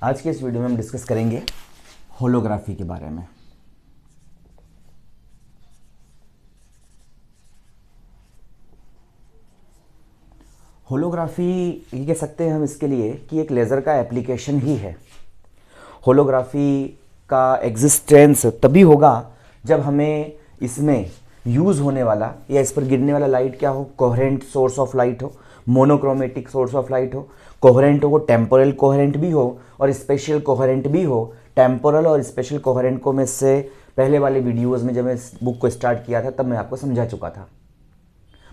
आज के इस वीडियो में हम डिस्कस करेंगे होलोग्राफी के बारे में। होलोग्राफी ये कह सकते हैं हम इसके लिए कि एक लेज़र का एप्लीकेशन ही है। होलोग्राफी का एग्जिस्टेंस तभी होगा जब हमें इसमें यूज़ होने वाला या इस पर गिरने वाला लाइट क्या हो, कोहेरेंट सोर्स ऑफ लाइट हो, मोनोक्रोमेटिक सोर्स ऑफ लाइट हो, कोहेरेंट हो, टेम्पोरल कोहेरेंट भी हो और स्पेशल कोहेरेंट भी हो। टेम्पोरल और स्पेशल कोहेरेंट को मैं इससे पहले वाले वीडियोस में जब मैं इस बुक को स्टार्ट किया था तब मैं आपको समझा चुका था।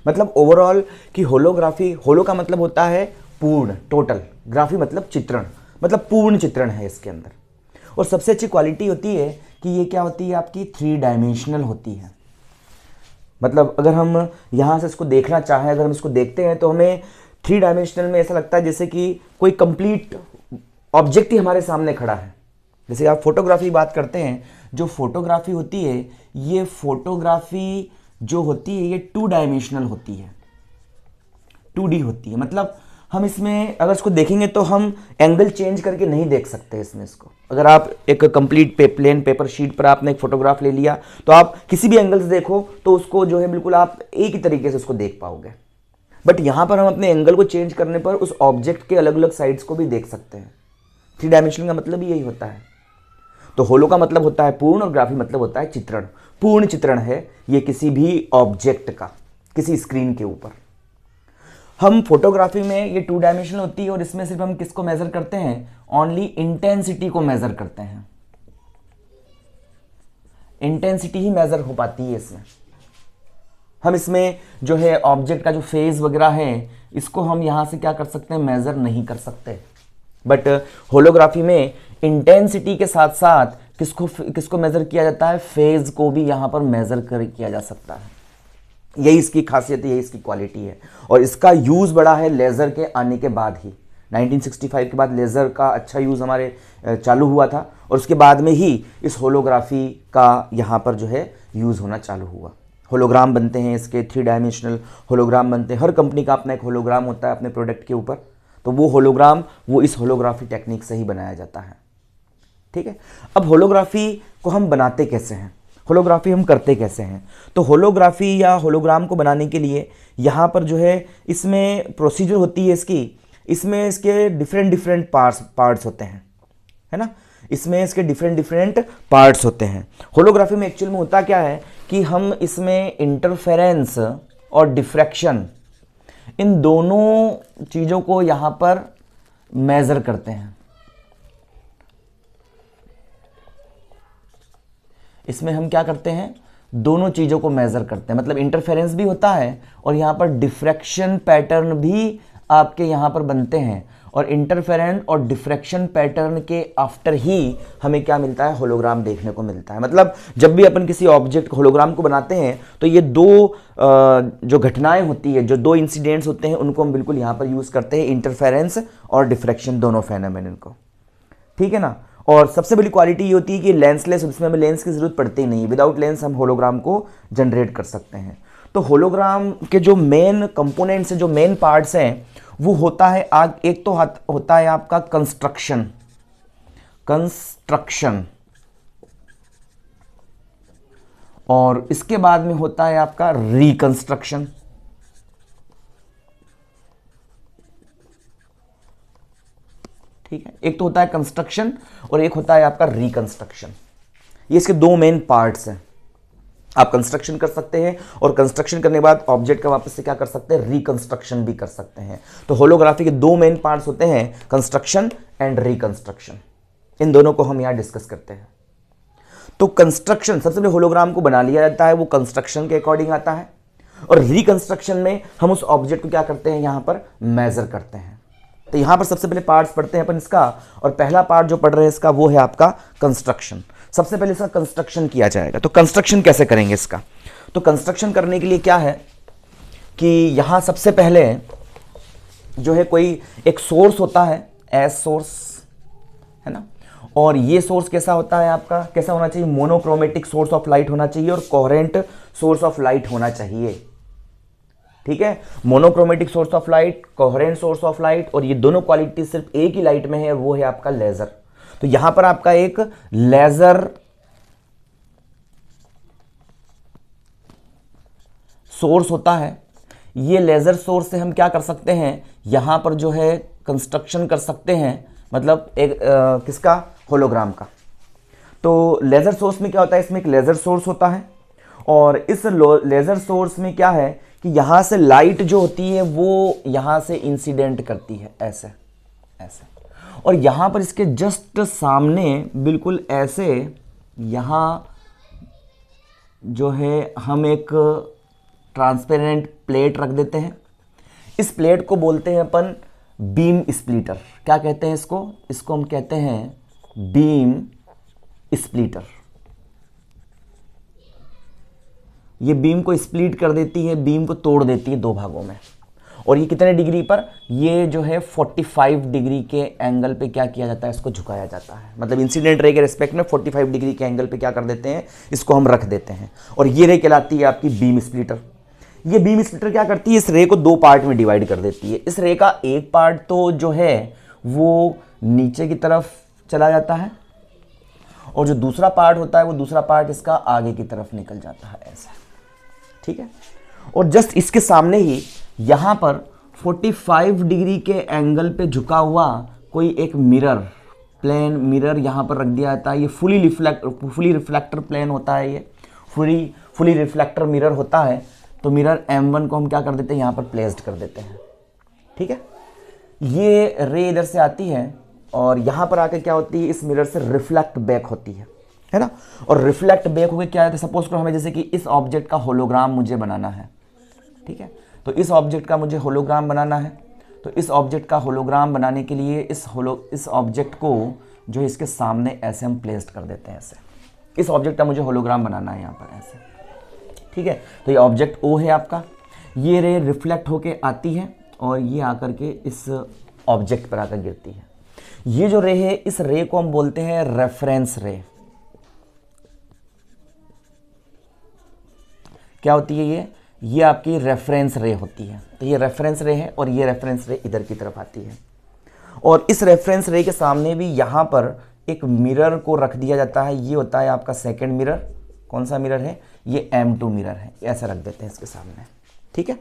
मतलब ओवरऑल कि होलोग्राफी, होलो का मतलब होता है पूर्ण, टोटल, ग्राफी मतलब चित्रण, मतलब पूर्ण चित्रण है इसके अंदर। और सबसे अच्छी क्वालिटी होती है कि ये क्या होती है, आपकी 3 डायमेंशनल होती है। मतलब अगर हम यहाँ से इसको देखना चाहें, अगर हम इसको देखते हैं तो हमें 3 डायमेंशनल में ऐसा लगता है जैसे कि कोई कंप्लीट ऑब्जेक्ट ही हमारे सामने खड़ा है। जैसे आप फोटोग्राफी की बात करते हैं, जो फोटोग्राफी होती है, ये फोटोग्राफी जो होती है ये 2 डायमेंशनल होती है, 2D होती है। मतलब हम इसमें अगर इसको देखेंगे तो हम एंगल चेंज करके नहीं देख सकते इसमें इसको। अगर आप एक कंप्लीट प्लेन पेपर शीट पर आपने एक फोटोग्राफ ले लिया तो आप किसी भी एंगल से देखो तो उसको जो है बिल्कुल आप एक ही तरीके से उसको देख पाओगे। बट यहाँ पर हम अपने एंगल को चेंज करने पर उस ऑब्जेक्ट के अलग अलग साइड्स को भी देख सकते हैं। 3 डायमेंशन का मतलब यही होता है। तो होलो का मतलब होता है पूर्ण और ग्राफी मतलब होता है चित्रण। पूर्ण चित्रण है ये किसी भी ऑब्जेक्ट का किसी स्क्रीन के ऊपर। हम फोटोग्राफी में ये 2 डायमेंशनल होती है और इसमें सिर्फ हम किसको मेजर करते हैं, ओनली इंटेंसिटी को मेजर करते हैं। इंटेंसिटी ही मेजर हो पाती है इसमें। हम इसमें जो है ऑब्जेक्ट का जो फेज वगैरह है इसको हम यहां से क्या कर सकते हैं, मेजर नहीं कर सकते। बट होलोग्राफी में इंटेंसिटी के साथ साथ किसको मेजर किया जाता है, फेज को भी यहां पर मेजर किया जा सकता है। यही इसकी खासियत है, यही इसकी क्वालिटी है। और इसका यूज बड़ा है लेजर के आने के बाद ही। 1965 के बाद लेजर का अच्छा यूज हमारे चालू हुआ था और उसके बाद में ही इस होलोग्राफी का यहाँ पर जो है यूज होना चालू हुआ। होलोग्राम बनते हैं इसके, 3 डायमेंशनल होलोग्राम बनते हैं। हर कंपनी का अपना एक होलोग्राम होता है अपने प्रोडक्ट के ऊपर। तो वो होलोग्राम वो इस होलोग्राफी टेक्निक से ही बनाया जाता है। ठीक है। अब होलोग्राफी को हम बनाते कैसे हैं, होलोग्राफी हम करते कैसे हैं। तो होलोग्राफी या होलोग्राम को बनाने के लिए यहाँ पर जो है इसमें प्रोसीजर होती है इसकी, इसमें इसके डिफरेंट पार्ट्स होते हैं, है ना। इसमें इसके डिफरेंट पार्ट्स होते हैं। होलोग्राफी में एक्चुअल में होता क्या है कि हम इसमें इंटरफेरेंस और डिफ्रैक्शन इन दोनों चीज़ों को यहाँ पर मेजर करते हैं। इसमें हम क्या करते हैं, दोनों चीज़ों को मेजर करते हैं। मतलब इंटरफेरेंस भी होता है और यहाँ पर डिफ्रैक्शन पैटर्न भी आपके यहाँ पर बनते हैं। और इंटरफेरेंस और डिफ्रैक्शन पैटर्न के आफ्टर ही हमें क्या मिलता है, होलोग्राम देखने को मिलता है। मतलब जब भी अपन किसी ऑब्जेक्ट होलोग्राम को बनाते हैं तो ये 2 जो घटनाएं होती है, जो 2 इंसिडेंट्स होते हैं उनको हम बिल्कुल यहाँ पर यूज़ करते हैं, इंटरफेरेंस और डिफ्रैक्शन दोनों फेनोमेनन को। ठीक है ना। और सबसे बड़ी क्वालिटी ये होती है कि लेंसलेस, उसमें हमें लेंस की जरूरत पड़ती ही नहीं। विदाउट लेंस हम होलोग्राम को जनरेट कर सकते हैं। तो होलोग्राम के जो मेन कंपोनेंट्स हैं, जो मेन पार्ट्स हैं, वो होता है एक तो होता है आपका कंस्ट्रक्शन और इसके बाद में होता है आपका रिकंस्ट्रक्शन। ठीक है। एक तो होता है कंस्ट्रक्शन और एक होता है आपका रिकंस्ट्रक्शन। ये इसके 2 मेन पार्ट्स हैं। आप कंस्ट्रक्शन कर सकते हैं और कंस्ट्रक्शन करने के बाद ऑब्जेक्ट का वापस से क्या कर सकते हैं, रिकंस्ट्रक्शन भी कर सकते हैं। तो होलोग्राफी के 2 मेन पार्ट्स होते हैं, कंस्ट्रक्शन एंड रिकंस्ट्रक्शन। इन दोनों को हम यहां डिस्कस करते हैं। तो कंस्ट्रक्शन, सबसे पहले होलोग्राम को बना लिया जाता है, वो कंस्ट्रक्शन के अकॉर्डिंग आता है। और रिकंस्ट्रक्शन में हम उस ऑब्जेक्ट को क्या करते हैं, यहां पर मेजर करते हैं। तो यहां पर सबसे पहले पार्ट्स पढ़ते हैं अपन इसका, और पहला पार्ट जो पढ़ रहे हैं इसका वो है आपका कंस्ट्रक्शन। सबसे पहले इसका कंस्ट्रक्शन किया जाएगा। तो कंस्ट्रक्शन कैसे करेंगे इसका, तो कंस्ट्रक्शन करने के लिए क्या है कि यहां सबसे पहले जो है कोई एक सोर्स होता है, एस सोर्स, है ना। और ये सोर्स कैसा होता है आपका, कैसा होना चाहिए, मोनोक्रोमेटिक सोर्स ऑफ लाइट होना चाहिए और कोहेरेंट सोर्स ऑफ लाइट होना चाहिए। ठीक है। Monochromatic source of light, coherent source of light, और ये दोनों क्वालिटी सिर्फ एक ही लाइट में है और वो है आपका लेजर। तो यहां पर आपका एक लेजर सोर्स होता है। ये लेजर सोर्स से हम क्या कर सकते हैं, यहां पर जो है कंस्ट्रक्शन कर सकते हैं, मतलब एक किसका, होलोग्राम का। तो लेजर सोर्स में क्या होता है, इसमें एक लेजर सोर्स होता है और इस लेजर सोर्स में क्या है कि यहां से लाइट जो होती है वो यहां से इंसिडेंट करती है, ऐसे ऐसे, और यहां पर इसके जस्ट सामने बिल्कुल ऐसे यहां जो है हम एक ट्रांसपेरेंट प्लेट रख देते हैं। इस प्लेट को बोलते हैं अपन बीम स्प्लिटर। क्या कहते हैं इसको, इसको हम कहते हैं बीम स्प्लिटर। ये बीम को स्प्लिट कर देती है, बीम को तोड़ देती है दो भागों में। और ये कितने डिग्री पर, ये जो है 45 डिग्री के एंगल पे क्या किया जाता है, इसको झुकाया जाता है। मतलब इंसिडेंट रे के रिस्पेक्ट में 45 डिग्री के एंगल पे क्या कर देते हैं, इसको हम रख देते हैं। और ये रे कहलाती है आपकी बीम स्प्लिटर। ये बीम स्प्लिटर क्या करती है, इस रे को दो पार्ट में डिवाइड कर देती है। इस रे का एक पार्ट तो जो है वो नीचे की तरफ चला जाता है और जो दूसरा पार्ट होता है वो दूसरा पार्ट इसका आगे की तरफ निकल जाता है, ऐसा, ठीक है। और जस्ट इसके सामने ही यहां पर 45 डिग्री के एंगल पे झुका हुआ कोई एक मिरर, प्लेन मिरर यहां पर रख दिया जाता है। ये फुली रिफ्लेक्टर प्लेन होता है, ये फुली रिफ्लेक्टर मिरर होता है। तो मिरर M1 को हम क्या कर देते हैं, यहां पर प्लेस्ड कर देते हैं, ठीक है। ये रे इधर से आती है और यहां पर आके क्या होती है, इस मिरर से रिफ्लेक्ट बैक होती है ना। और रिफ्लेक्ट बैक होकर क्या है, सपोज करो हमें जैसे कि इस ऑब्जेक्ट का होलोग्राम मुझे बनाना है, ठीक है। तो इस ऑब्जेक्ट का मुझे होलोग्राम बनाना है, तो इस ऑब्जेक्ट का होलोग्राम बनाने के लिए इस ऑब्जेक्ट को जो इसके सामने ऐसे हम प्लेस्ड कर देते हैं, ऐसे। इस ऑब्जेक्ट का मुझे होलोग्राम बनाना है यहाँ पर, ऐसे, ठीक है। तो ये ऑब्जेक्ट O है आपका। ये रे रिफ्लेक्ट होके आती है और ये आकर के इस ऑब्जेक्ट पर आकर गिरती है। ये जो रे है, इस रे को हम बोलते हैं रेफरेंस रे। क्या होती है ये आपकी रेफरेंस रे होती है। तो ये रेफरेंस रे है और ये रेफरेंस रे इधर की तरफ आती है। और इस रेफरेंस रे के सामने भी यहाँ पर एक मिरर को रख दिया जाता है। ये होता है आपका सेकंड मिरर। कौन सा मिरर है, ये M2 मिरर है, ऐसा रख देते हैं इसके सामने, ठीक है।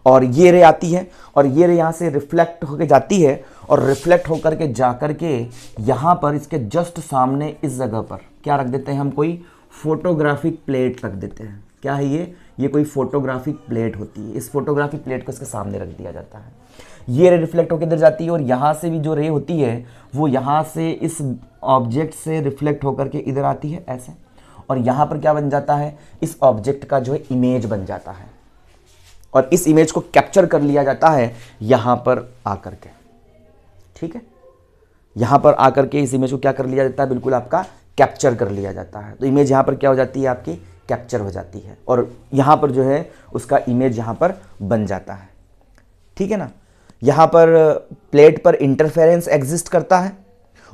और ये रे आती है और ये रे यहाँ से रिफ्लेक्ट होकर जाती है और रिफ्लेक्ट होकर के जाकर के यहाँ पर इसके जस्ट सामने इस जगह पर क्या रख देते हैं हम, कोई फोटोग्राफिक प्लेट रख देते हैं। क्या है ये कोई फोटोग्राफिक प्लेट होती है। इस फोटोग्राफिक प्लेट को इसके सामने रख दिया जाता है। ये रे रिफ्लेक्ट होकर इधर जाती है और यहाँ से भी जो रे होती है वो यहाँ से इस ऑब्जेक्ट से रिफ्लेक्ट होकर के इधर आती है, ऐसे। और यहाँ पर क्या बन जाता है, इस ऑब्जेक्ट का जो है इमेज बन जाता है और इस इमेज को कैप्चर कर लिया जाता है यहाँ पर आकर के, ठीक है। यहाँ पर आकर के इस इमेज को क्या कर लिया जाता है, बिल्कुल आपका कैप्चर कर लिया जाता है। तो इमेज यहाँ पर क्या हो जाती है, आपकी कैप्चर हो जाती है और यहाँ पर जो है उसका इमेज यहाँ पर बन जाता है, ठीक है ना। यहाँ पर प्लेट पर इंटरफेरेंस एग्जिस्ट करता है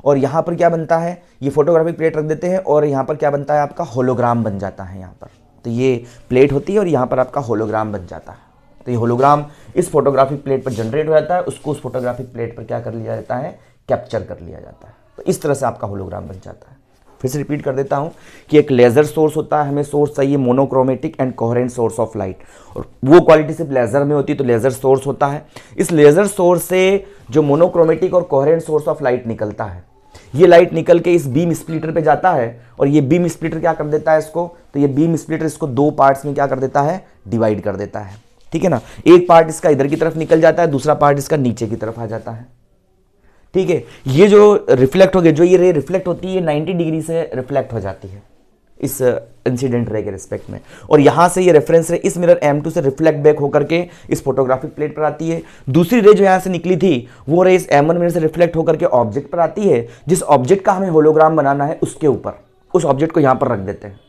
और यहाँ पर क्या बनता है, ये फोटोग्राफिक प्लेट रख देते हैं और यहाँ पर क्या बनता है, आपका होलोग्राम बन जाता है यहाँ पर। तो ये प्लेट होती है और यहाँ पर आपका होलोग्राम बन जाता है। तो ये होलोग्राम इस फोटोग्राफिक प्लेट पर जनरेट हो जाता है, उसको उस फोटोग्राफिक प्लेट पर क्या कर लिया जाता है, कैप्चर कर लिया जाता है। तो इस तरह से आपका होलोग्राम बन जाता है। फिर से रिपीट कर देता हूं कि एक लेजर सोर्स होता है, हमें सोर्स चाहिए monochromatic and coherent source of light, और वो क्वालिटी सिर्फ लेजर में होती है, तो लेजर सोर्स होता है। इस लेजर सोर्स से जो मोनोक्रोमेटिक और कोहेरेंट सोर्स ऑफ लाइट निकलता है, ये लाइट निकल के इस बीम स्प्लिटर पे जाता है और ये बीम स्प्लिटर क्या कर देता है इसको, तो ये बीम स्प्लिटर इसको दो पार्ट्स में क्या कर देता है, डिवाइड कर देता है, ठीक है ना। एक पार्ट इसका इधर की तरफ निकल जाता है, दूसरा पार्ट इसका नीचे की तरफ आ जाता है, ठीक है। ये जो रिफ्लेक्ट हो गया, जो ये रे रिफ्लेक्ट होती है 90 डिग्री से रिफ्लेक्ट हो जाती है इस इंसिडेंट रे के रिस्पेक्ट में, और यहां से ये रेफरेंस रे इस मिरर M2 से रिफ्लेक्ट बैक होकर के इस फोटोग्राफिक प्लेट पर आती है। दूसरी रे जो यहां से निकली थी वो रे इस M1 मिरर से रिफ्लेक्ट होकर के ऑब्जेक्ट पर आती है। जिस ऑब्जेक्ट का हमें होलोग्राम बनाना है उसके ऊपर उस ऑब्जेक्ट को यहां पर रख देते हैं।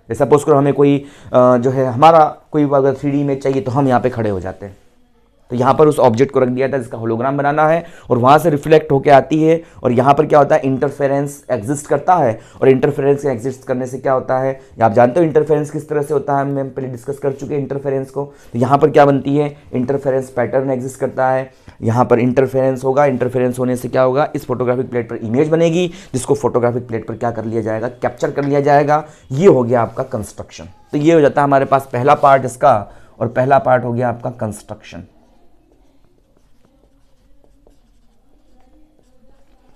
सपोज करो हमें कोई जो है हमारा कोई अगर 3D इमेज चाहिए तो हम यहाँ पे खड़े हो जाते हैं, तो यहाँ पर उस ऑब्जेक्ट को रख दिया था जिसका होलोग्राम बनाना है, और वहाँ से रिफ्लेक्ट होकर आती है, और यहाँ पर क्या होता है, इंटरफेरेंस एग्जिस्ट करता है, और इंटरफेरेंस एग्जिस्ट करने से क्या होता है, आप जानते हो इंटरफेरेंस किस तरह से होता है, हम पहले डिस्कस कर चुके हैं इंटरफेरेंस को। तो यहाँ पर क्या बनती है, इंटरफेरेंस पैटर्न एग्जिस्ट करता है, यहाँ पर इंटरफेरेंस होगा, इंटरफेरेंस होने से क्या होगा, इस फोटोग्राफिक प्लेट पर इमेज बनेगी, जिसको फोटोग्राफिक प्लेट पर क्या कर लिया जाएगा, कैप्चर कर लिया जाएगा। ये हो गया आपका कंस्ट्रक्शन। तो ये हो जाता है हमारे पास पहला पार्ट इसका, और पहला पार्ट हो गया आपका कंस्ट्रक्शन।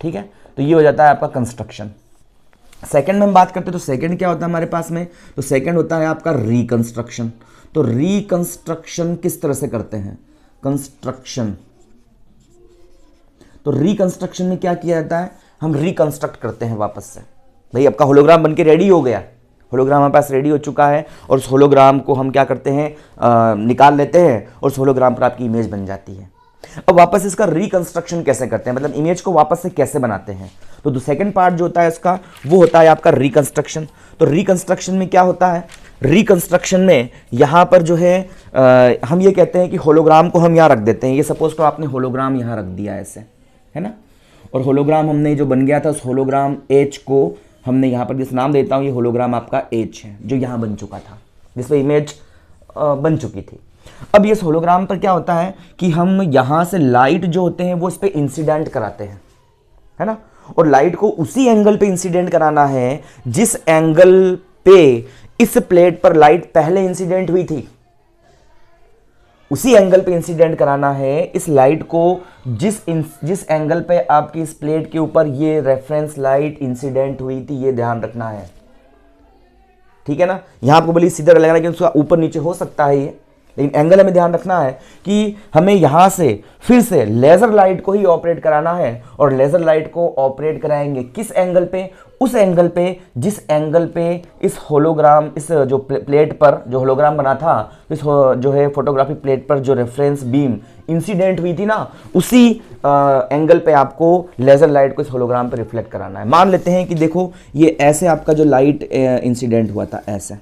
ठीक है, तो ये हो जाता है आपका कंस्ट्रक्शन। सेकंड में हम बात करते हैं तो सेकंड क्या होता है हमारे पास में, तो सेकंड होता है आपका रिकंस्ट्रक्शन। तो रिकंस्ट्रक्शन किस तरह से करते हैं, कंस्ट्रक्शन। तो रिकंस्ट्रक्शन में क्या किया जाता है, हम रिकंस्ट्रक्ट करते हैं वापस से। भाई आपका होलोग्राम बनके रेडी हो गया, होलोग्राम हमारे पास रेडी हो चुका है, और उस होलोग्राम को हम क्या करते हैं, निकाल लेते हैं, और उस होलोग्राम पर आपकी इमेज बन जाती है। अब वापस इसका रिकंस्ट्रक्शन कैसे करते हैं, मतलब इमेज को वापस से कैसे बनाते हैं, तो सेकंड पार्ट जो होता है इसका वो होता है आपका रिकंस्ट्रक्शन। तो रिकंस्ट्रक्शन में क्या होता है, रिकंस्ट्रक्शन में यहाँ पर जो है हम ये कहते हैं कि होलोग्राम को हम यहाँ रख देते हैं। ये सपोज करो आपने होलोग्राम यहाँ रख दिया ऐसे, है ना, और होलोग्राम हमने जो बन गया था उस होलोग्राम एच को हमने यहाँ पर जिस नाम देता हूँ, ये होलोग्राम आपका एच है जो यहाँ बन चुका था, जिस पर इमेज बन चुकी थी। अब ये होलोग्राम पर क्या होता है कि हम यहाँ से लाइट जो होते हैं वो इस पर इंसिडेंट कराते हैं, है ना, और लाइट को उसी एंगल पे इंसिडेंट कराना है जिस एंगल पे इस प्लेट पर लाइट पहले इंसिडेंट हुई थी। उसी एंगल पे इंसिडेंट कराना है इस लाइट को जिस एंगल पे आपकी इस प्लेट के ऊपर ये रेफरेंस लाइट इंसिडेंट हुई थी, ये ध्यान रखना है। ठीक है ना, यहां आपको बोली सीधा लगाना कि उसका ऊपर नीचे हो सकता है ये, लेकिन एंगल हमें ध्यान रखना है कि हमें यहां से फिर से लेजर लाइट को ही ऑपरेट कराना है, और लेजर लाइट को ऑपरेट कराएंगे किस एंगल पे, उस एंगल पे जिस एंगल पे इस होलोग्राम, इस जो प्लेट पर जो होलोग्राम बना था, इस जो है फोटोग्राफिक प्लेट पर जो रेफरेंस बीम इंसिडेंट हुई थी ना, उसी एंगल पे आपको लेजर लाइट को इस होलोग्राम पे रिफ्लेक्ट कराना है। मान लेते हैं कि देखो ये ऐसे आपका जो लाइट इंसिडेंट हुआ था, ऐसे,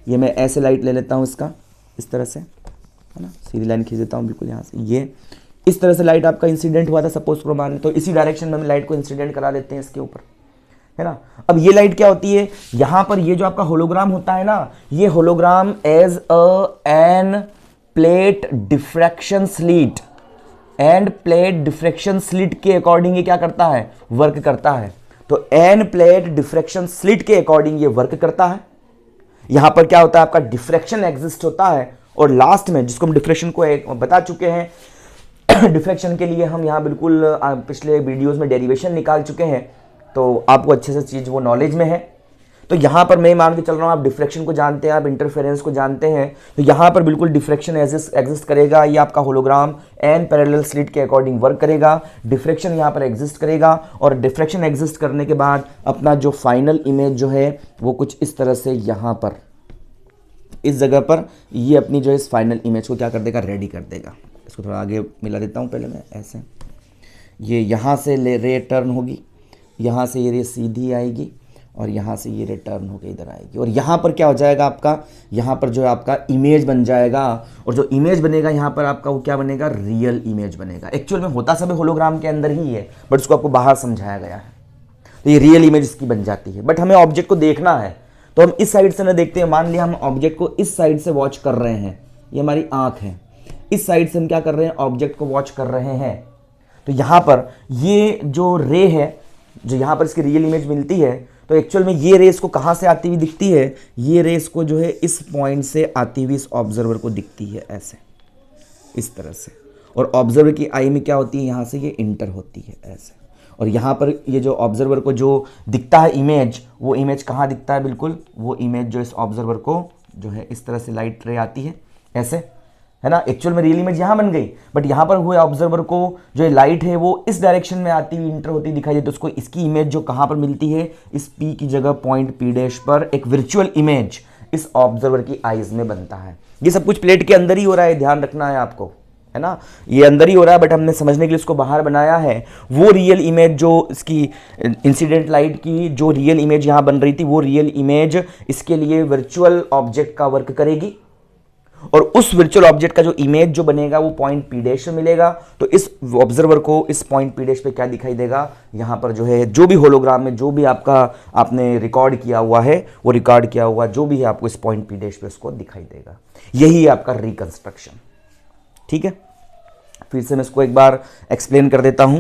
ये मैं ऐसे लाइट ले लेता हूँ इसका, इस तरह से, है ना, सीधी लाइन खींच देता हूँ बिल्कुल यहाँ से, ये इस तरह से लाइट आपका इंसिडेंट हुआ था सपोज करो मान, तो इसी डायरेक्शन में हम लाइट को इंसिडेंट करा देते हैं इसके ऊपर, है ना। अब ये लाइट क्या होती है, यहां पर ये जो आपका होलोग्राम होता है ना, ये hologram as N plate diffraction slit, and plate diffraction slit के अकॉर्डिंग ये क्या करता है, वर्क करता है। तो एन प्लेट डिफ्रैक्शन स्लिट के अकॉर्डिंग ये वर्क करता है। यहां पर क्या होता है, आपका डिफ्रैक्शन एग्जिस्ट होता है, और लास्ट में जिसको हम डिफ्रैक्शन को बता चुके हैं, डिफ्रैक्शन के लिए हम यहां बिल्कुल पिछले वीडियोस में डेरिवेशन निकाल चुके हैं, तो आपको अच्छे से चीज़ वो नॉलेज में है। तो यहाँ पर मैं मान के चल रहा हूँ आप डिफ्रैक्शन को जानते हैं, आप इंटरफेरेंस को जानते हैं, तो यहाँ पर बिल्कुल डिफ्रैक्शन एग्जिस्ट करेगा। ये आपका होलोग्राम एन पैरेलल स्लिट के अकॉर्डिंग वर्क करेगा, डिफ्रैक्शन यहाँ पर एग्जिस्ट करेगा, और डिफ्रैक्शन एग्जिस्ट करने के बाद अपना जो फाइनल इमेज जो है वो कुछ इस तरह से यहाँ पर इस जगह पर ये अपनी जो इस फाइनल इमेज को क्या कर देगा, रेडी कर देगा। इसको थोड़ा आगे मिला देता हूँ पहले मैं, ऐसे ये यहाँ से रे टर्न होगी, यहाँ से ये रे सीधी आएगी, और यहाँ से ये रे टर्न होकर इधर आएगी, और यहाँ पर क्या हो जाएगा आपका, यहाँ पर जो है आपका इमेज बन जाएगा, और जो इमेज बनेगा यहाँ पर आपका वो क्या बनेगा, रियल इमेज बनेगा। एक्चुअल में होता सब होलोग्राम के अंदर ही है, बट उसको आपको बाहर समझाया गया है, तो ये रियल इमेज इसकी बन जाती है। बट हमें ऑब्जेक्ट को देखना है, तो हम इस साइड से ना देखते हैं, मान लिया हम ऑब्जेक्ट को इस साइड से वॉच कर रहे हैं, ये हमारी आँख है, इस साइड से हम क्या कर रहे हैं, ऑब्जेक्ट को वॉच कर रहे हैं। तो यहाँ पर ये जो रे है, जो यहाँ पर इसकी रियल इमेज मिलती है, तो एक्चुअल में ये रे इसको कहाँ से आती हुई दिखती है, ये रे इसको जो है इस पॉइंट से आती हुई इस ऑब्जर्वर को दिखती है, ऐसे इस तरह से, और ऑब्जर्वर की आई में क्या होती है, यहाँ से ये इंटर होती है ऐसे, और यहाँ पर ये जो ऑब्जर्वर को जो दिखता है इमेज, वो इमेज कहाँ दिखता है, बिल्कुल वो इमेज जो इस ऑब्जर्वर को जो है इस तरह से लाइट रे आती है ऐसे, है ना। एक्चुअल में रियल इमेज यहाँ बन गई, बट यहाँ पर हुए ऑब्जर्वर को जो लाइट है वो इस डायरेक्शन में आती हुई इंटर होती दिखाई देती है, तो उसको इसकी इमेज जो कहाँ पर मिलती है, इस P की जगह पॉइंट P डैश पर एक वर्चुअल इमेज इस ऑब्जर्वर की आईज में बनता है। ये सब कुछ प्लेट के अंदर ही हो रहा है, ध्यान रखना है आपको, है ना, ये अंदर ही हो रहा है, बट हमने समझने के लिए इसको बाहर बनाया है। वो रियल इमेज जो इसकी इंसिडेंट लाइट की जो रियल इमेज यहाँ बन रही थी, वो रियल इमेज इसके लिए वर्चुअल ऑब्जेक्ट का वर्क करेगी, और उस वर्चुअल ऑब्जेक्ट का जो इमेज जो बनेगा वो पॉइंट पी डैश में मिलेगा। तो इस ऑब्जर्वर को इस पॉइंट पी डैश पे क्या दिखाई देगा, यहां पर जो है जो भी होलोग्राम में जो भी आपका आपने रिकॉर्ड किया हुआ है, वो रिकॉर्ड किया हुआ जो भी है आपको इस पॉइंट पी डैश पे उसको दिखाई देगा। यही है आपका रिकंस्ट्रक्शन। ठीक है, फिर से मैं इसको एक बार एक्सप्लेन कर देता हूं।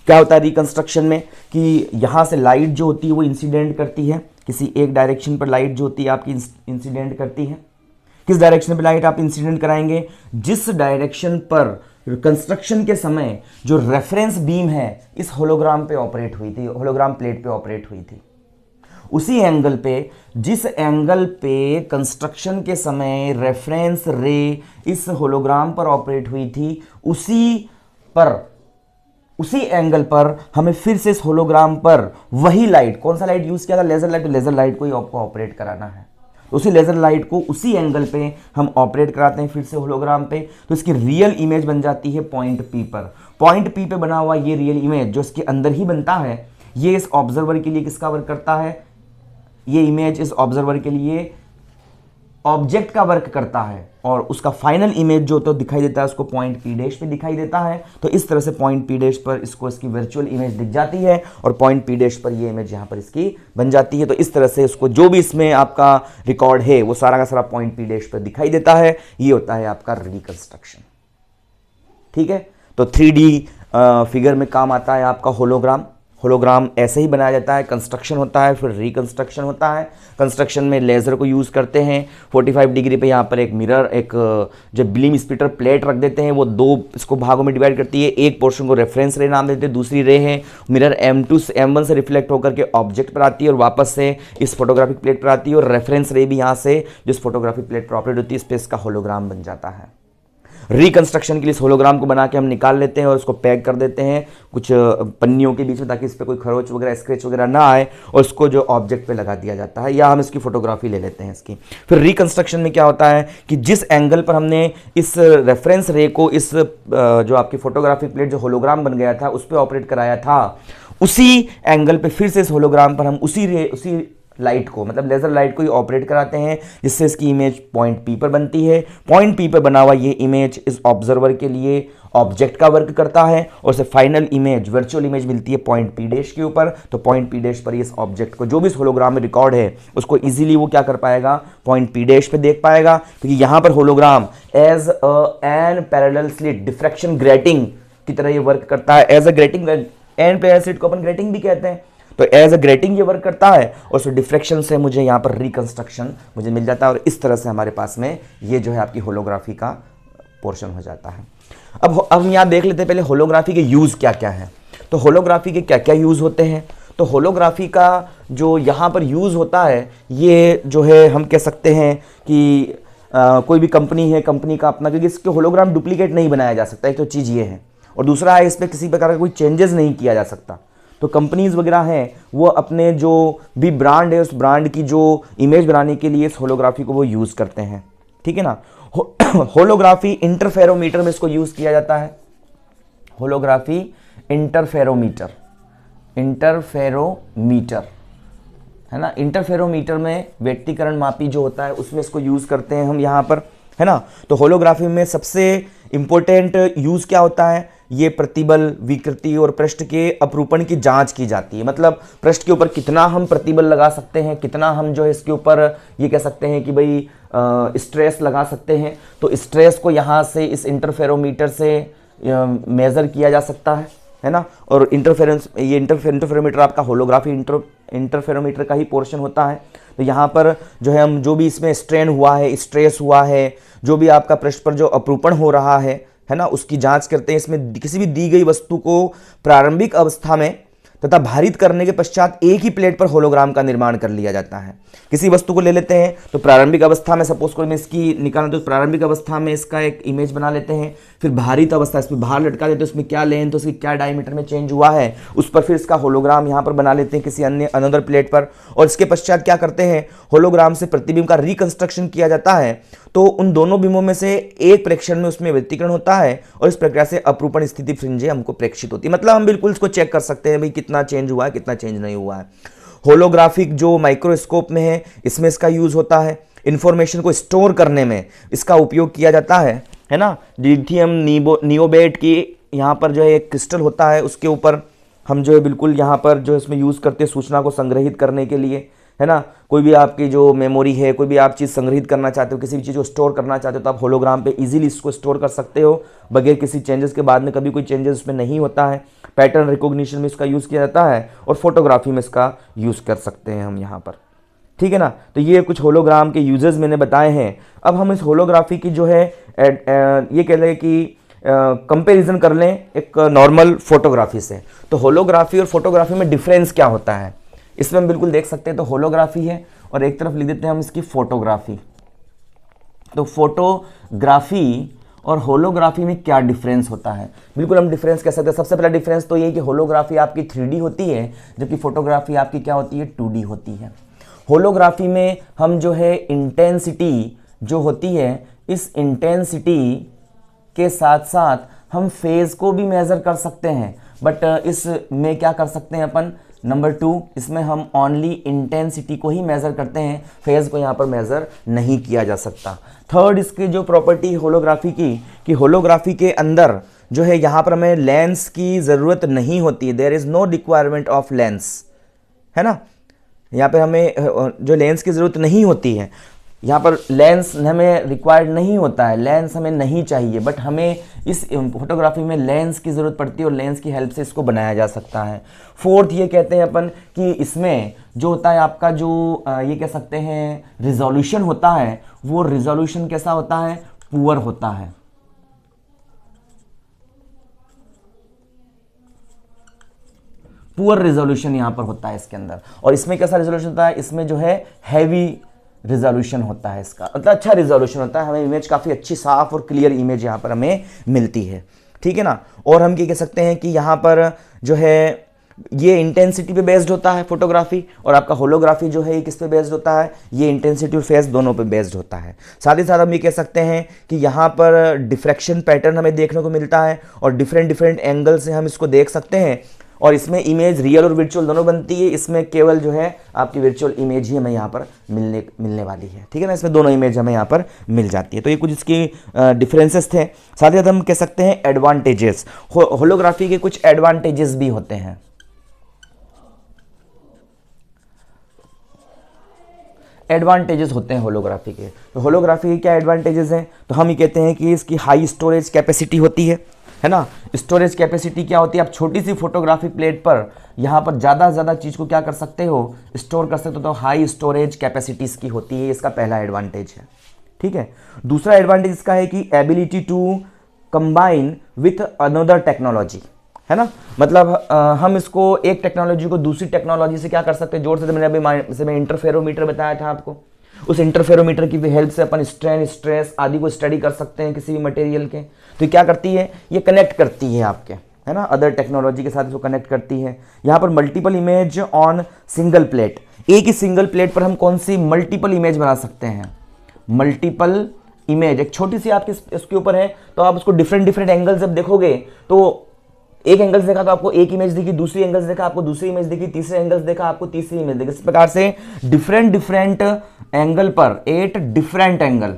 क्या होता है रिकंस्ट्रक्शन में कि यहां से लाइट जो होती है वो इंसिडेंट करती है, किसी एक डायरेक्शन पर लाइट जो होती है आपकी इंसिडेंट करती है। किस डायरेक्शन पर लाइट आप इंसिडेंट कराएंगे, जिस डायरेक्शन पर कंस्ट्रक्शन के समय जो रेफरेंस बीम है इस होलोग्राम पे ऑपरेट हुई थी, होलोग्राम प्लेट पे ऑपरेट हुई थी, उसी एंगल पे, जिस एंगल पे कंस्ट्रक्शन के समय रेफरेंस रे इस होलोग्राम पर ऑपरेट हुई थी, उसी एंगल पर हमें फिर से इस होलोग्राम पर वही लाइट, कौन सा लाइट यूज किया था, लेजर लाइट, तो लेजर लाइट को ही आपको ऑपरेट कराना है। तो उसी लेजर लाइट को उसी एंगल पे हम ऑपरेट कराते हैं फिर से होलोग्राम पे, तो इसकी रियल इमेज बन जाती है पॉइंट पी पर। पॉइंट पी पे बना हुआ ये रियल इमेज जो इसके अंदर ही बनता है, ये इस ऑब्जर्वर के लिए किसका वर्क करता है, ये इमेज इस ऑब्जर्वर के लिए ऑब्जेक्ट का वर्क करता है, और उसका फाइनल इमेज जो तो दिखाई देता है उसको पॉइंट पी डैश पे दिखाई देता है। तो इस तरह से पॉइंट पी डैश पर इसको इसकी वर्चुअल इमेज दिख जाती है, और पॉइंट पी डैश पर ये इमेज यहाँ पर इसकी बन जाती है। तो इस तरह से इसको जो भी इसमें आपका रिकॉर्ड है वो सारा का सारा पॉइंट पी डैश पर दिखाई देता है। ये होता है आपका रिकंस्ट्रक्शन। ठीक है, तो 3D फिगर में काम आता है आपका होलोग्राम। होलोग्राम ऐसे ही बनाया जाता है, कंस्ट्रक्शन होता है, फिर रिकंस्ट्रक्शन होता है। कंस्ट्रक्शन में लेज़र को यूज़ करते हैं, 45 डिग्री पे यहाँ पर एक मिरर, एक जो बीम स्प्लिटर प्लेट रख देते हैं, वो दो इसको भागों में डिवाइड करती है। एक पोर्शन को रेफरेंस रे नाम देते हैं, दूसरी रे है मिरर M2 से M1 से रिफ्लेक्ट होकर के ऑब्जेक्ट पर आती है और वापस से इस फोटोग्राफिक प्लेट पर आती है, और रेफरेंस रे भी यहाँ से जिस फोटोग्राफिक प्लेट पर ऑपरेट होती है इस पर इसका होलोग्राम बन जाता है। रिकंस्ट्रक्शन के लिए इस होलोग्राम को बना के हम निकाल लेते हैं और उसको पैक कर देते हैं कुछ पन्नियों के बीच में, ताकि इस पर कोई खरोच वगैरह स्क्रैच वगैरह ना आए, और इसको जो ऑब्जेक्ट पे लगा दिया जाता है, या हम इसकी फोटोग्राफी ले लेते हैं इसकी। फिर रिकंस्ट्रक्शन में क्या होता है कि जिस एंगल पर हमने इस रेफरेंस रे को इस जो आपकी फोटोग्राफिक प्लेट जो होलोग्राम बन गया था उस पर ऑपरेट कराया था, उसी एंगल पे फिर से इस होलोग्राम पर हम उसी लाइट को, मतलब लेजर लाइट को ही ऑपरेट कराते हैं, जिससे इसकी इमेज पॉइंट पी पर बनती है। पॉइंट पी पर बना हुआ ये इमेज इस ऑब्जर्वर के लिए ऑब्जेक्ट का वर्क करता है, और उसे फाइनल इमेज, वर्चुअल इमेज मिलती है पॉइंट पी डैश के ऊपर। तो पॉइंट पी डैश पर इस ऑब्जेक्ट को जो भी इस होलोग्राम में रिकॉर्ड है उसको इजीली वो क्या कर पाएगा, पॉइंट पी डैश पे देख पाएगा, क्योंकि यहां पर hologram as N parallel slit diffraction grating की तरह ये वर्क करता है। As a grating, N parallel slit को अपन ग्रेटिंग भी कहते हैं, तो एज अ ग्रेटिंग ये वर्क करता है, और उस डिफ्रैक्शन से मुझे यहाँ पर रिकंस्ट्रक्शन मुझे मिल जाता है, और इस तरह से हमारे पास में ये जो है आपकी होलोग्राफी का पोर्शन हो जाता है। अब हम यहाँ देख लेते हैं पहले होलोग्राफी के यूज़ क्या क्या है। तो होलोग्राफी के क्या क्या यूज़ होते हैं, तो होलोग्राफी का जो यहाँ पर यूज़ होता है ये जो है हम कह सकते हैं कि कोई भी कंपनी है, कंपनी का अपना, क्योंकि इसके होलोग्राम डुप्लीकेट नहीं बनाया जा सकता, एक तो चीज़ ये है, और दूसरा है इस पर किसी प्रकार का कोई चेंजेस नहीं किया जा सकता। तो कंपनीज वगैरह हैं वो अपने जो भी ब्रांड है उस ब्रांड की जो इमेज बनाने के लिए इस होलोग्राफी को वो यूज़ करते हैं। ठीक है ना। होलोग्राफी इंटरफेरोमीटर में इसको यूज़ किया जाता है। होलोग्राफी इंटरफेरोमीटर है ना। इंटरफेरोमीटर में व्यक्तिकरण मापी जो होता है उसमें इसको यूज़ करते हैं हम यहाँ पर, है ना। तो होलोग्राफी में सबसे इंपॉर्टेंट यूज़ क्या होता है, ये प्रतिबल, विकृति और पृष्ठ के अपरूपण की जांच की जाती है। मतलब पृष्ठ के ऊपर कितना हम प्रतिबल लगा सकते हैं, कितना हम जो है इसके ऊपर ये कह सकते हैं कि भाई स्ट्रेस लगा सकते हैं। तो स्ट्रेस को यहाँ से इस इंटरफेरोमीटर से मेज़र किया जा सकता है ना। और इंटरफेरोमीटर आपका होलोग्राफी इंटरफेरोमीटर का ही पोर्शन होता है। तो यहाँ पर जो है हम जो भी इसमें स्ट्रेन हुआ है, स्ट्रेस हुआ है, जो भी आपका पृष्ठ पर जो अपरूपण हो रहा है ना, उसकी जांच करते हैं। इसमें किसी भी दी गई वस्तु को प्रारंभिक अवस्था में तथा भारित करने के पश्चात एक ही प्लेट पर होलोग्राम का निर्माण कर लिया जाता है। किसी वस्तु को ले लेते हैं तो प्रारंभिक अवस्था में, सपोज करो मैं इसकी निकालना, तो प्रारंभिक अवस्था में इसका एक इमेज बना लेते हैं। फिर भारित अवस्था, इस पर बाहर लटका देते हैं, उसमें क्या लेंथ, उसकी क्या डायमीटर में चेंज हुआ है, उस पर फिर इसका होलोग्राम यहाँ पर बना लेते हैं किसी अन्य अनदर प्लेट पर। और इसके पश्चात क्या करते हैं, होलोग्राम से प्रतिबिंब का रिकंस्ट्रक्शन किया जाता है। तो उन दोनों बिंबों में से एक प्रेक्षण में उसमें व्यतिकरण होता है, और इस प्रक्रिया से अपरूपण स्थिति फ्रिंजें हमको प्रेक्षित होती है। मतलब हम बिल्कुल इसको चेक कर सकते हैं भाई कितना चेंज हुआ है, कितना चेंज नहीं हुआ है। होलोग्राफिक जो माइक्रोस्कोप में है इसमें इसका यूज होता है। इंफॉर्मेशन को स्टोर करने में इसका उपयोग किया जाता है ना। लिथियम नियोबेट की यहाँ पर जो है एक क्रिस्टल होता है, उसके ऊपर हम जो है बिल्कुल यहाँ पर जो इसमें यूज़ करते हैं सूचना को संग्रहित करने के लिए, है ना। कोई भी आपकी जो मेमोरी है, कोई भी आप चीज़ संग्रहित करना चाहते हो, किसी भी चीज़ को स्टोर करना चाहते हो, तो आप होलोग्राम पे इजीली इसको स्टोर कर सकते हो बगैर किसी चेंजेस के। बाद में कभी कोई चेंजेस इसमें नहीं होता है। पैटर्न रिकॉग्निशन में इसका यूज़ किया जाता है और फोटोग्राफी में इसका यूज़ कर सकते हैं हम यहाँ पर, ठीक है ना। तो ये कुछ होलोग्राम के यूजेस मैंने बताए हैं। अब हम इस होलोग्राफी की जो है ये कह लें कि कंपैरिजन कर लें एक नॉर्मल फोटोग्राफी से। तो होलोग्राफी और फोटोग्राफी में डिफरेंस क्या होता है, इसमें हम बिल्कुल देख सकते हैं। तो होलोग्राफी है और एक तरफ लिख देते हैं हम इसकी फोटोग्राफी। तो फोटोग्राफी और होलोग्राफी में क्या डिफरेंस होता है, बिल्कुल हम डिफरेंस कह सकते हैं। सबसे पहला डिफरेंस तो ये कि होलोग्राफी आपकी 3D होती है, जबकि फोटोग्राफी आपकी क्या होती है, 2D होती है। होलोग्राफी में हम जो है इंटेंसिटी जो होती है, इस इंटेंसिटी के साथ साथ हम फेज को भी मेज़र कर सकते हैं। बट इसमें क्या कर सकते हैं अपन, नंबर 2, इसमें हम ओनली इंटेंसिटी को ही मेज़र करते हैं, फेज को यहाँ पर मेज़र नहीं किया जा सकता। थर्ड इसकी जो प्रॉपर्टी होलोग्राफी की, कि होलोग्राफी के अंदर जो है यहाँ पर हमें लेंस की ज़रूरत नहीं होती है। There is no requirement of lens, है ना। यहाँ पे हमें जो लेंस की ज़रूरत नहीं होती है, यहाँ पर लेंस हमें रिक्वायर्ड नहीं होता है, लेंस हमें नहीं चाहिए। बट हमें इस फोटोग्राफी में लेंस की ज़रूरत पड़ती है और लेंस की हेल्प से इसको बनाया जा सकता है। फोर्थ ये कहते हैं अपन कि इसमें जो होता है आपका जो ये कह सकते हैं रिजोल्यूशन होता है, वो रिजोल्यूशन कैसा होता है, पुअर होता है। पुअर रिजोल्यूशन यहाँ पर होता है इसके अंदर। और इसमें कैसा रिजोल्यूशन होता है, इसमें जो है हैवी रिजोल्यूशन होता है इसका, मतलब अच्छा रिजोल्यूशन होता है, हमें इमेज काफ़ी अच्छी साफ और क्लियर इमेज यहाँ पर हमें मिलती है, ठीक है ना। और हम ये कह सकते हैं कि यहाँ पर जो है ये इंटेंसिटी पे बेस्ड होता है फोटोग्राफी, और आपका होलोग्राफी जो है ये किस पे बेस्ड होता है, ये इंटेंसिटी और फेज दोनों पे बेस्ड होता है। साथ ही साथ हम ये कह सकते हैं कि यहाँ पर डिफ्रैक्शन पैटर्न हमें देखने को मिलता है और डिफरेंट एंगल से हम इसको देख सकते हैं। और इसमें इमेज रियल और वर्चुअल दोनों बनती है। इसमें केवल जो है आपकी वर्चुअल इमेज ही हमें यहाँ पर मिलने वाली है, ठीक है ना। इसमें दोनों इमेज हमें यहाँ पर मिल जाती है। तो ये कुछ इसकी डिफरेंसेस थे। साथ ही साथ हम कह सकते हैं एडवांटेजेस, होलोग्राफी के कुछ एडवांटेजेस भी होते हैं। एडवांटेजेस होते हैं होलोग्राफी के। तो होलोग्राफी के क्या एडवांटेजेस हैं, तो हम ये कहते हैं कि इसकी हाई स्टोरेज कैपेसिटी होती है ना। स्टोरेज कैपेसिटी क्या होती है, आप छोटी सी फोटोग्राफी प्लेट पर यहाँ पर ज़्यादा से ज़्यादा चीज़ को क्या कर सकते हो, स्टोर कर सकते हो। तो हाई स्टोरेज कैपेसिटी इसकी होती है, इसका पहला एडवांटेज है, ठीक है। दूसरा एडवांटेज इसका है कि ability to combine with another technology, है ना। मतलब हम इसको एक टेक्नोलॉजी को दूसरी टेक्नोलॉजी से क्या कर सकते हैं, जोड़ सकते। मैंने अभी जैसे मैं इंटरफेरोमीटर बताया था आपको, उस इंटरफेरोमीटर की हेल्प से अपन स्ट्रेन स्ट्रेस आदि को स्टडी कर सकते हैं किसी भी मटेरियल के। तो ये क्या करती है, ये कनेक्ट करती है आपके, है ना, अदर टेक्नोलॉजी के साथ इसको कनेक्ट करती है। यहाँ पर multiple image on single plate, एक ही सिंगल प्लेट पर हम कौन सी मल्टीपल इमेज बना सकते हैं। मल्टीपल इमेज एक छोटी सी आपके इसके ऊपर है, तो आप उसको डिफरेंट एंगल जब देखोगे, तो एक एंगल से देखा तो आपको एक इमेज दिखी, दूसरी एंगल से देखा आपको दूसरी इमेज दिखी, तीसरे एंगल से देखा आपको तीसरी इमेज दिखी। इस प्रकार से डिफरेंट एंगल पर 8 डिफरेंट एंगल,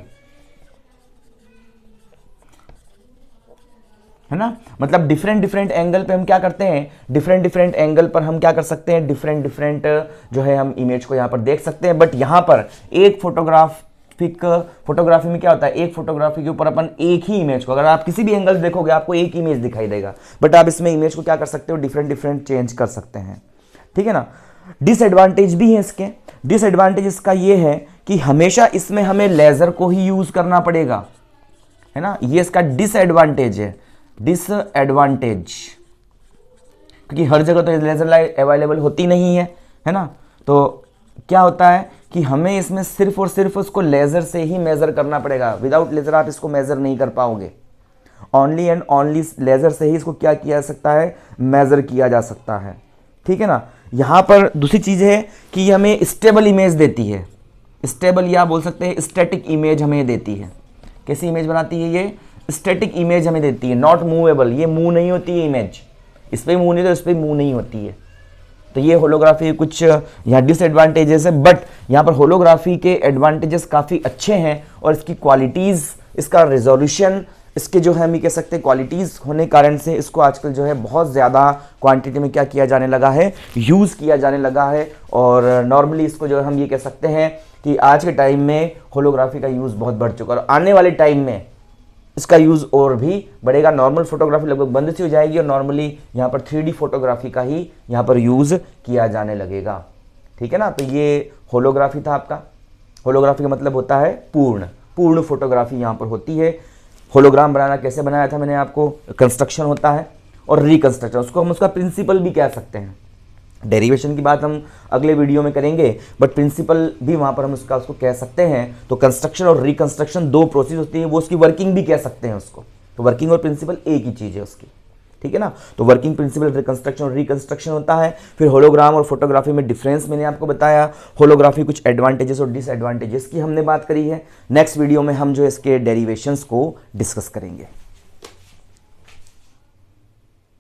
है ना। मतलब डिफरेंट एंगल पे हम क्या करते हैं, डिफरेंट एंगल पर हम क्या कर सकते हैं, डिफरेंट जो है हम इमेज को यहाँ पर देख सकते हैं। बट यहाँ पर एक फोटोग्राफी में क्या होता है, एक फोटोग्राफी के ऊपर अपन एक ही इमेज को, अगर आप किसी भी एंगल देखोगे आपको एक ही इमेज दिखाई देगा। बट आप इसमें इमेज को क्या कर सकते हो, डिफरेंट चेंज कर सकते हैं, ठीक है ना। डिसएडवांटेज भी है इसके। डिसएडवांटेज इसका ये है कि हमेशा इसमें हमें लेजर को ही यूज करना पड़ेगा, है ना। ये इसका डिसएडवांटेज है, डिसएडवांटेज, क्योंकि हर जगह तो लेजर लाइट अवेलेबल होती नहीं है ना। तो क्या होता है कि हमें इसमें सिर्फ और सिर्फ उसको लेजर से ही मेजर करना पड़ेगा। विदाउट लेजर आप इसको मेजर नहीं कर पाओगे। ओनली एंड ओनली लेजर से ही इसको क्या किया जा सकता है, मेजर किया जा सकता है, ठीक है ना। यहाँ पर दूसरी चीज़ है कि ये हमें स्टेबल इमेज देती है, स्टेबल या बोल सकते हैं स्टैटिक इमेज हमें देती है। कैसी इमेज बनाती है ये, स्टैटिक इमेज हमें देती है, नॉट मूवेबल। ये मूव नहीं होती है इमेज, इस पर मूव नहीं तो इस पर मूव नहीं होती है, तो ये होलोग्राफी कुछ यहाँ डिसएडवांटेजेस है, बट यहाँ पर होलोग्राफी के एडवांटेजेस काफ़ी अच्छे हैं और इसकी क्वालिटीज़, इसका रेजोल्यूशन, इसके जो है हम ये कह सकते हैं क्वालिटीज़ होने कारण से इसको आजकल जो है बहुत ज़्यादा क्वांटिटी में क्या किया जाने लगा है, यूज़ किया जाने लगा है। और नॉर्मली इसको जो है हम ये कह सकते हैं कि आज के टाइम में होलोग्राफी का यूज़ बहुत बढ़ चुका है और आने वाले टाइम में इसका यूज़ और भी बढ़ेगा। नॉर्मल फोटोग्राफी लगभग बंद सी हो जाएगी और नॉर्मली यहाँ पर 3D फोटोग्राफी का ही यहाँ पर यूज़ किया जाने लगेगा। ठीक है ना। तो ये होलोग्राफी था आपका। होलोग्राफी का मतलब होता है पूर्ण फोटोग्राफी यहाँ पर होती है। होलोग्राम बनाना कैसे बनाया था मैंने आपको, कंस्ट्रक्शन होता है और रिकंस्ट्रक्शन, उसको हम उसका प्रिंसिपल भी कह सकते हैं। डेरिवेशन की बात हम अगले वीडियो में करेंगे, बट प्रिंसिपल भी वहाँ पर हम उसको कह सकते हैं। तो कंस्ट्रक्शन और रिकंस्ट्रक्शन दो प्रोसेस होती है, वो उसकी वर्किंग भी कह सकते हैं उसको। तो वर्किंग और प्रिंसिपल एक ही चीज़ है उसकी। ठीक है ना। तो वर्किंग प्रिंसिपल रिकंस्ट्रक्शन और रिकंस्ट्रक्शन होता है। फिर होलोग्राम और फोटोग्राफी में डिफरेंस मैंने आपको बताया। होलोग्राफी कुछ एडवांटेजेस और डिसएडवांटेजेस की हमने बात करी है। नेक्स्ट वीडियो में हम जो इसके डेरिवेशंस को डिस्कस करेंगे।